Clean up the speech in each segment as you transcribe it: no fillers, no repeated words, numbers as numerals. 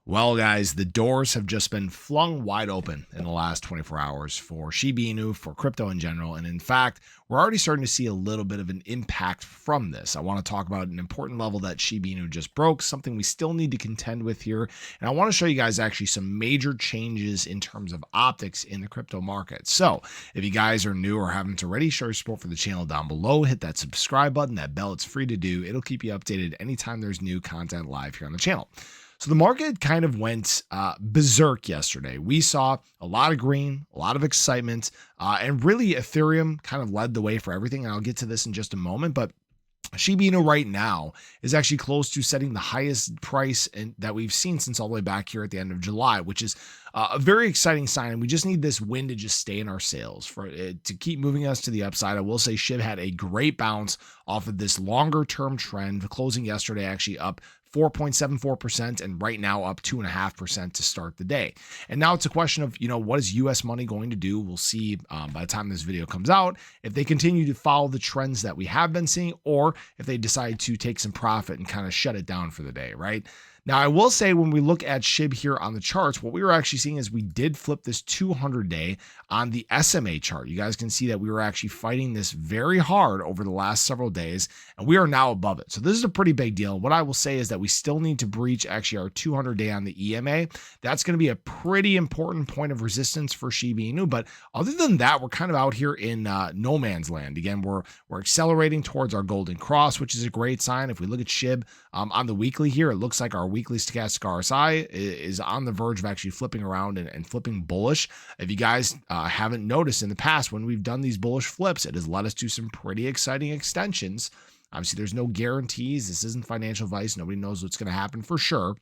Well, guys, the doors have just been flung wide open in the last 24 hours for Shiba Inu, for crypto in general. And in fact, we're already starting to see a little bit of an impact from this. I want to talk about an important level that Shiba Inu just broke, something we still need to contend with here. And I want to show you guys actually some major changes in terms of optics in the crypto market. So if you guys are new or haven't already, show your support for the channel down below. Hit that subscribe button, that bell. It's free to do. It'll keep you updated anytime there's new content live here on the channel. So the market kind of went berserk yesterday. We saw a lot of green, a lot of excitement, and really Ethereum kind of led the way for everything. And I'll get to this in just a moment, but Shiba Inu right now is actually close to setting the highest price that we've seen since all the way back here at the end of July, which is a very exciting sign. And we just need this win to just stay in our sails for it to keep moving us to the upside. I will say Shib had a great bounce off of this longer term trend, closing yesterday actually up 4.74% and right now up 2.5% to start the day. And now it's a question of, what is US money going to do? We'll see by the time this video comes out, if they continue to follow the trends that we have been seeing, or if they decide to take some profit and kind of shut it down for the day, right? Now, I will say when we look at Shib here on the charts, what we were actually seeing is we did flip this 200-day on the SMA chart. You guys can see that we were actually fighting this very hard over the last several days, and we are now above it. So this is a pretty big deal. What I will say is that we still need to breach actually our 200-day on the EMA. That's going to be a pretty important point of resistance for Shiba Inu. But other than that, we're kind of out here in no man's land. Again, we're accelerating towards our golden cross, which is a great sign. If we look at Shib on the weekly here, it looks like our weekly stochastic RSI is on the verge of actually flipping around and flipping bullish. If you guys haven't noticed in the past, when we've done these bullish flips, it has led us to some pretty exciting extensions. Obviously, there's no guarantees. This isn't financial advice. Nobody knows what's going to happen for sure.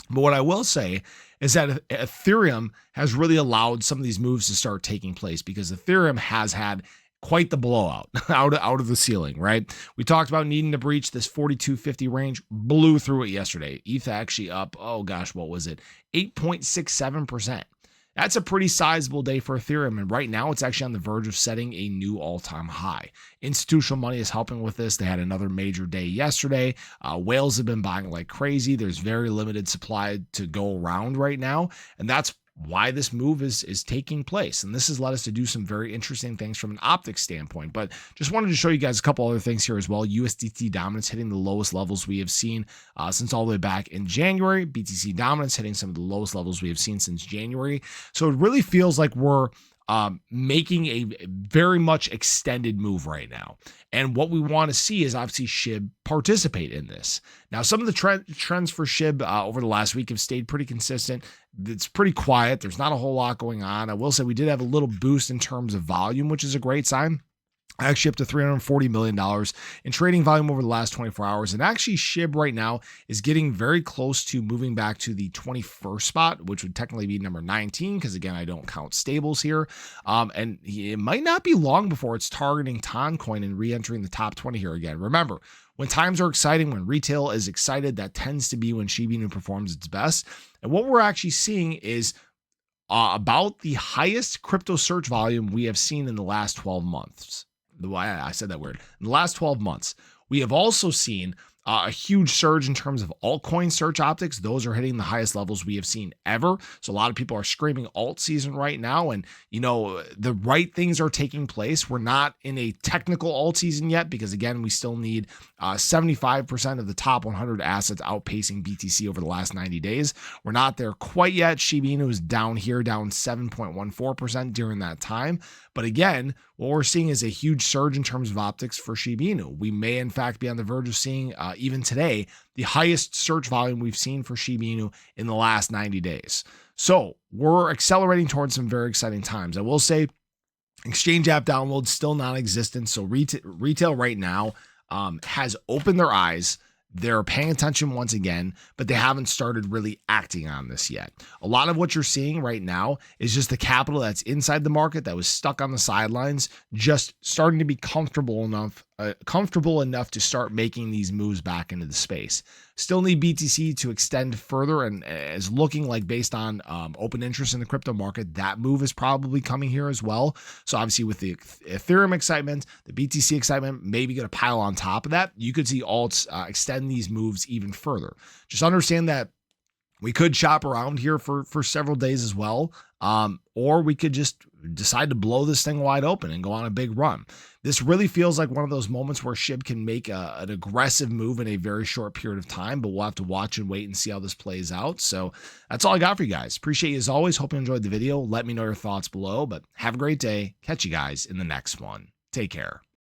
But what I will say is that Ethereum has really allowed some of these moves to start taking place, because Ethereum has had quite the blowout out of the ceiling, right? We talked about needing to breach this 4250 range, blew through it yesterday. ETH actually up, oh gosh, what was it? 8.67%. That's a pretty sizable day for Ethereum. And right now it's actually on the verge of setting a new all-time high. Institutional money is helping with this. They had another major day yesterday. Whales have been buying like crazy. There's very limited supply to go around right now. And that's why this move is taking place. And this has led us to do some very interesting things from an optics standpoint. But just wanted to show you guys a couple other things here as well. USDT dominance hitting the lowest levels we have seen since all the way back in January. BTC dominance hitting some of the lowest levels we have seen since January. So it really feels like we're making a very much extended move right now. And what we want to see is obviously Shib participate in this. Now, some of the trends for Shib over the last week have stayed pretty consistent. It's pretty quiet. There's not a whole lot going on. I will say we did have a little boost in terms of volume, which is a great sign. Actually up to $340 million in trading volume over the last 24 hours. And actually Shib right now is getting very close to moving back to the 21st spot, which would technically be number 19, because again, I don't count stables here. And it might not be long before it's targeting Toncoin and re-entering the top 20 here again. Remember, when times are exciting, when retail is excited, that tends to be when Shiba Inu performs its best. And what we're actually seeing is about the highest crypto search volume we have seen in the last 12 months. I said that word. In the last 12 months, we have also seen a huge surge in terms of altcoin search optics. Those are hitting the highest levels we have seen ever. So a lot of people are screaming alt season right now. And, the right things are taking place. We're not in a technical alt season yet, because again, we still need 75% of the top 100 assets outpacing BTC over the last 90 days. We're not there quite yet. Shiba Inu is down here, down 7.14% during that time. But again, what we're seeing is a huge surge in terms of optics for Shiba Inu. We may, in fact, be on the verge of seeing, even today, the highest search volume we've seen for Shiba Inu in the last 90 days. So we're accelerating towards some very exciting times. I will say exchange app downloads still non-existent. So retail right now has opened their eyes. They're paying attention once again, but they haven't started really acting on this yet. A lot of what you're seeing right now is just the capital that's inside the market that was stuck on the sidelines, just starting to be comfortable enough to start making these moves back into the space. Still need BTC to extend further, and is looking like, based on open interest in the crypto market, that move is probably coming here as well. So obviously with the Ethereum excitement, the BTC excitement, maybe going to pile on top of that. You could see alts extend these moves even further. Just understand that We could shop around here for several days as well, or we could just decide to blow this thing wide open and go on a big run. This really feels like one of those moments where Shib can make an aggressive move in a very short period of time, but we'll have to watch and wait and see how this plays out. So that's all I got for you guys. Appreciate you as always. Hope you enjoyed the video. Let me know your thoughts below, but have a great day. Catch you guys in the next one. Take care.